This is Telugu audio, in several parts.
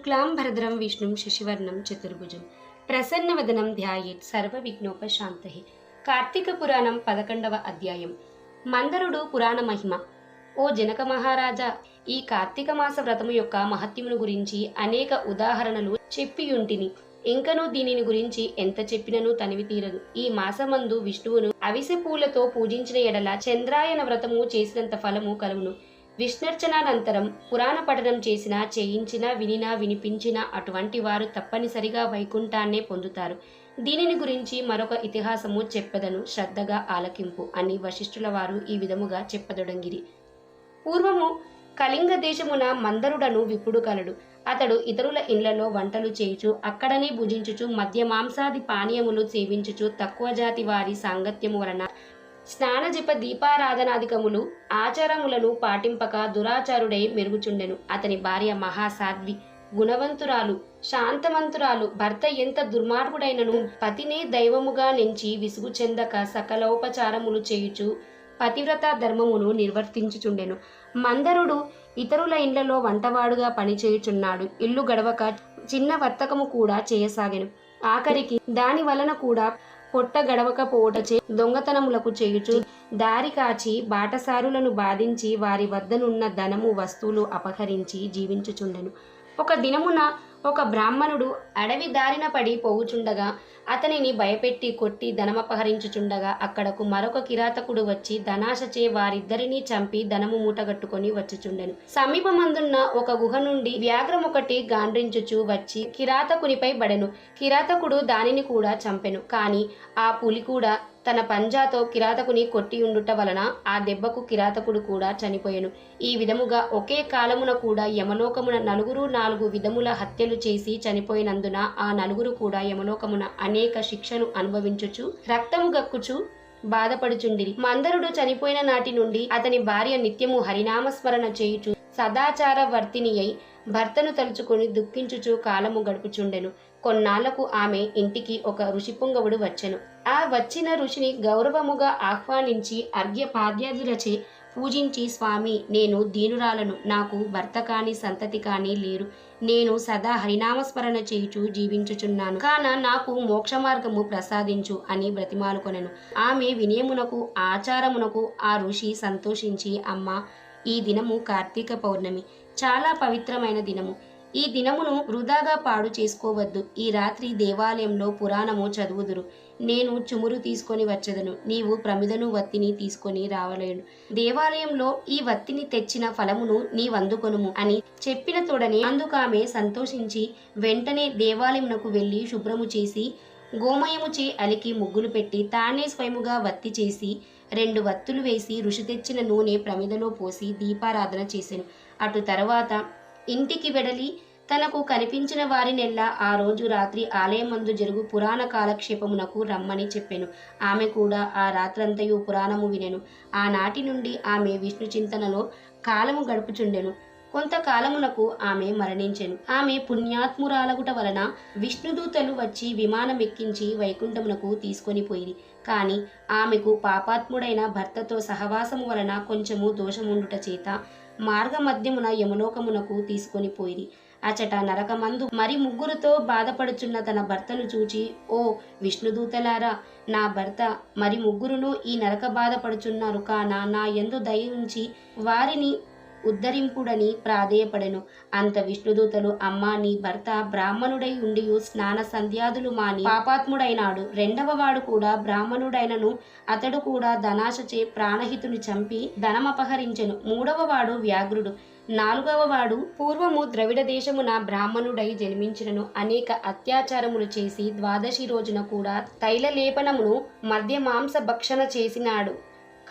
శుక్లాంబరధరం విష్ణుం శశివర్ణం చతుర్భుజం ప్రసన్నవదనం ధ్యాయేత్ సర్వవిఘ్నోపశాంతయే. కార్తీక పురాణం 11వ అధ్యాయం. మందరుడు పురాణ మహిమ. ఓ జనక మహారాజా, ఈ కార్తీక మాస వ్రతము యొక్క మహత్యమును గురించి అనేక ఉదాహరణలు చెప్పియుంటిని. ఇంకనూ దీనిని గురించి ఎంత చెప్పినను తనివి తీరదు. ఈ మాసమందు విష్ణువును అవిసె పూలతో పూజించిన ఎడల చంద్రాయన వ్రతము చేసినంత ఫలము కలుగును. విష్ణర్చనానంతరం పురాణ పఠనం చేసినా, చేయించినా, వినినా, వినిపించినా అటువంటి వారు తప్పనిసరిగా వైకుంఠాన్నే పొందుతారు. దీనిని గురించి మరొక ఇతిహాసము చెప్పెదను, శ్రద్ధగా ఆలకింపు అని వశిష్ఠుల వారు ఈ విధముగా చెప్పదొడంగిరి. పూర్వము కళింగ దేశమున మందరుడను విపుడు కలడు. అతడు ఇతరుల ఇండ్లలో వంటలు చేయుచు, అక్కడనే భుజించుచు, మద్య మాంసాది పానీయములు సేవించుచు, తక్కువ జాతి వారి సాంగత్యము వలన స్నానజప దీపారాధనాధికములు ఆచారములను పాటింపక దురాచారుడై మెరుగుచుండెను. అతని భార్య మహాసాధ్వి, గుణవంతురాలు, శాంతవంతురాలు. భర్త ఎంత దుర్మార్గుడైనను పతినే దైవముగా నెంచి విసుగు చెందక సకలోపచారములు చేయుచు పతివ్రత ధర్మమును నిర్వర్తించుచుండెను. మందరుడు ఇతరుల ఇండ్లలో వంటవాడుగా పనిచేయుచున్నాడు. ఇల్లు గడవక చిన్న వర్తకము కూడా చేయసాగెను. ఆఖరికి దాని వలన కూడా పొట్ట గడవకపోవటచే దొంగతనములకు చేయుచు, దారి కాచి బాటసారులను బాధించి వారి వద్దనున్న ధనము వస్తువులు అపహరించి జీవించుచుండెను. ఒక దినమున ఒక బ్రాహ్మణుడు అడవి దారిన పడి పోవుచుండగా అతనిని భయపెట్టి కొట్టి ధనమపహరించుచుండగా అక్కడకు మరొక కిరాతకుడు వచ్చి ధనాశచే వారిద్దరినీ చంపి ధనము మూటగట్టుకొని వచ్చుచుండెను. సమీపమందున్న ఒక గుహ నుండి వ్యాఘ్రమొకటి గాండ్రించుచు వచ్చి కిరాతకునిపై బడెను. కిరాతకుడు దానిని కూడా చంపెను. కాని ఆ పులి కూడా తన పంజాతో కిరాతకుని కొట్టియుండుట వలన ఆ దెబ్బకు కిరాతకుడు కూడా చనిపోయెను. ఈ విధముగా ఒకే కాలమున కూడా యమలోకమున నలుగురు 4 విధముల హత్యలు చేసి చనిపోయినందున ఆ నలుగురు కూడా యమలోకమున అనేక శిక్షలు అనుభవించుచు రక్తము గక్కుచు బాధపడుచుండిరి. మందరుడు చనిపోయిన నాటి నుండి అతని భార్య నిత్యము హరినామస్మరణ చేయుచు సదాచార వర్తిని అయి భర్తను తలుచుకొని దుఃఖించుచు కాలము గడుపుచుండెను. కొన్నాళ్లకు ఆమె ఇంటికి ఒక ఋషిపుంగవుడు వచ్చెను. ఆ వచ్చిన ఋషిని గౌరవముగా ఆహ్వానించి అర్ఘ్యపాద్యాదులచే పూజించి, స్వామి, నేను దీనురాలను, నాకు భర్త కాని సంతతి కాని లేరు. నేను సదా హరినామస్మరణ చేయుచు జీవించుచున్నాను. కాన నాకు మోక్ష మార్గము ప్రసాదించు అని బ్రతిమాలుకొనెను. ఆమె వినయమునకు ఆచారమునకు ఆ ఋషి సంతోషించి, అమ్మా, ఈ దినము కార్తీక పౌర్ణమి, చాలా పవిత్రమైన దినము. ఈ దినమును వృధాగా పాడు చేసుకోవద్దు. ఈ రాత్రి దేవాలయంలో పురాణము చదువుదురు. నేను చుమురు తీసుకొని వచ్చెదను. నీవు ప్రమిదను వత్తిని తీసుకొని రావలేను. దేవాలయంలో ఈ వత్తిని తెచ్చిన ఫలమును నీవందుకొనుము అని చెప్పిన తోడనే అందుకామె సంతోషించి వెంటనే దేవాలయమునకు వెళ్ళి శుభ్రము చేసి గోమయముచే అలికి ముగ్గులు పెట్టి తానే స్వయముగా వత్తి చేసి 2 వత్తులు వేసి ఋషి తెచ్చిన నూనె ప్రమిదలో పోసి దీపారాధన చేసెను. అటు తర్వాత ఇంటికి వెడలి తనకు కనిపించిన వారినెల్లా ఆ రోజు రాత్రి ఆలయమందు జరుగు పురాణ కాలక్షేపమునకు రమ్మని చెప్పెను. ఆమె కూడా ఆ రాత్రంతయు పురాణము వినెను. ఆనాటి నుండి ఆమె విష్ణు చింతనలో కాలము గడుపుచుండెను. కొంతకాలమునకు ఆమె మరణించెను. ఆమె పుణ్యాత్మురాలగుట వలన విష్ణుదూతలు వచ్చి విమానమెక్కించి వైకుంఠమునకు తీసుకొని పోయిరి. కాని ఆమెకు పాపాత్ముడైన భర్తతో సహవాసము వలన కొంచెము దోషముండుట చేత మార్గమధ్యమున యమలోకమునకు తీసుకొని పోయిరి. అచట నరకమందు మరి 3తో బాధపడుచున్న తన భర్తను చూచి, ఓ విష్ణుదూతలారా, నా భర్త మరి 3 ఈ నరక బాధపడుచున్నారు. కాన నా యందు దయ ఉంచి వారిని ఉద్ధరింపుడని ప్రాధేయపడెను. అంత విష్ణుదూతలు, అమ్మా, నీ భర్త బ్రాహ్మణుడై ఉండియు స్నాన సంధ్యాదులు మాని పాపాత్ముడైనాడు. 2వ వాడు కూడా బ్రాహ్మణుడైనను అతడు కూడా ధనాశచే ప్రాణహితుని చంపి ధనమపహరించెను. 3వ వాడు వ్యాఘ్రుడు. 4వ వాడు పూర్వము ద్రవిడ దేశమున బ్రాహ్మణుడై జన్మించినను అనేక అత్యాచారములు చేసి ద్వాదశి రోజున కూడా తైలలేపనమును మద్య మాంస భక్షణ చేసినాడు.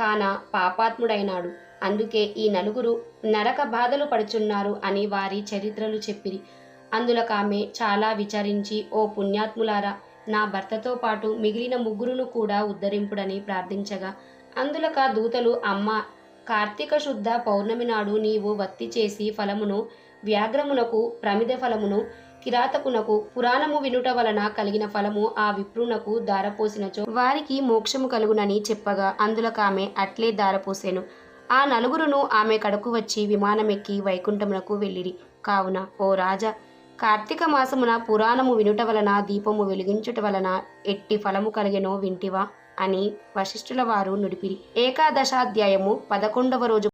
కాన పాపాత్ముడైనాడు. అందుకే ఈ నలుగురు నరక బాధలు పడుచున్నారు అని వారి చరిత్రలు చెప్పిరి. అందులకామె చాలా విచారించి, ఓ పుణ్యాత్ములారా, నా భర్తతో పాటు మిగిలిన 3ను కూడా ఉద్ధరింపుడని ప్రార్థించగా అందులక దూతలు, అమ్మ, కార్తీక శుద్ధ పౌర్ణమి నాడు నీవు వత్తి చేసి ఫలమును వ్యాఘ్రమునకు, ప్రమిద ఫలమును కిరాతకునకు పురాణము వినుట వలన కలిగిన ఫలము ఆ విప్రునకు దారపోసినచో వారికి మోక్షము కలుగునని చెప్పగా అందులకామె అట్లే దారపోసెను. ఆ నలుగురును ఆమె కడకు వచ్చి విమానమెక్కి వైకుంఠమునకు వెళ్ళిరి. కావున, ఓ రాజా, కార్తీక మాసమున పురాణము వినుట వలన దీపము వెలిగించుట వలన ఎట్టి ఫలము కలిగెనో వింటివా అని వశిష్ఠుల వారు నుడిపిరి. ఏకాదశాధ్యాయము 11వ రోజు